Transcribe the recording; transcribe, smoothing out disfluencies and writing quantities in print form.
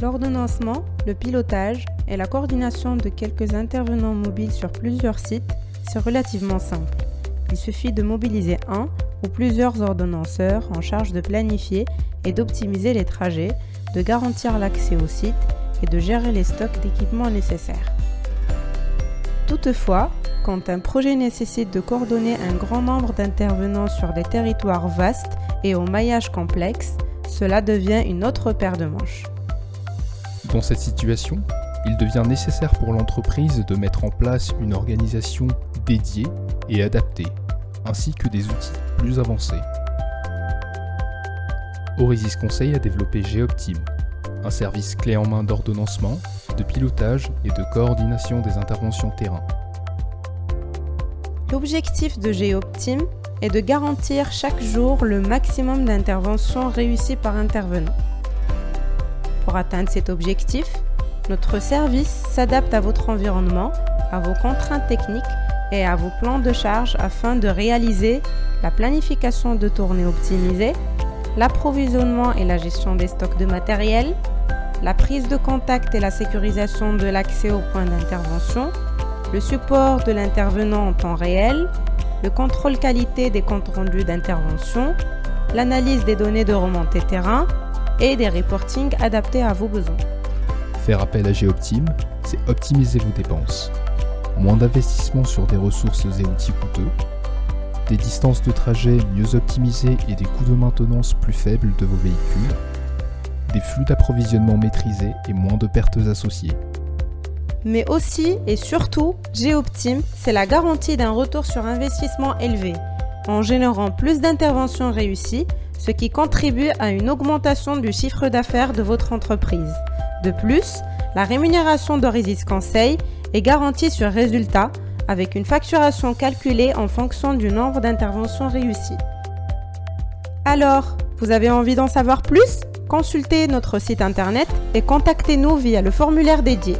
L'ordonnancement, le pilotage et la coordination de quelques intervenants mobiles sur plusieurs sites, c'est relativement simple. Il suffit de mobiliser un ou plusieurs ordonnanceurs en charge de planifier et d'optimiser les trajets, de garantir l'accès au site et de gérer les stocks d'équipements nécessaires. Toutefois, quand un projet nécessite de coordonner un grand nombre d'intervenants sur des territoires vastes et au maillage complexe, cela devient une autre paire de manches. Dans cette situation, il devient nécessaire pour l'entreprise de mettre en place une organisation dédiée et adaptée, ainsi que des outils plus avancés. Oresis Conseil a développé GEOptim, un service clé en main d'ordonnancement, de pilotage et de coordination des interventions terrain. L'objectif de GEOptim est de garantir chaque jour le maximum d'interventions réussies par intervenant. Pour atteindre cet objectif, notre service s'adapte à votre environnement, à vos contraintes techniques et à vos plans de charge afin de réaliser la planification de tournées optimisée, l'approvisionnement et la gestion des stocks de matériel, la prise de contact et la sécurisation de l'accès aux points d'intervention, le support de l'intervenant en temps réel, le contrôle qualité des comptes rendus d'intervention, l'analyse des données de remontée terrain et des reportings adaptés à vos besoins. Faire appel à GEOptim, c'est optimiser vos dépenses. Moins d'investissement sur des ressources et outils coûteux, des distances de trajet mieux optimisées et des coûts de maintenance plus faibles de vos véhicules, des flux d'approvisionnement maîtrisés et moins de pertes associées. Mais aussi et surtout, GEOptim, c'est la garantie d'un retour sur investissement élevé, en générant plus d'interventions réussies, ce qui contribue à une augmentation du chiffre d'affaires de votre entreprise. De plus, la rémunération d'Oresis Conseil est garantie sur résultat avec une facturation calculée en fonction du nombre d'interventions réussies. Alors, vous avez envie d'en savoir plus ? Consultez notre site internet et contactez-nous via le formulaire dédié.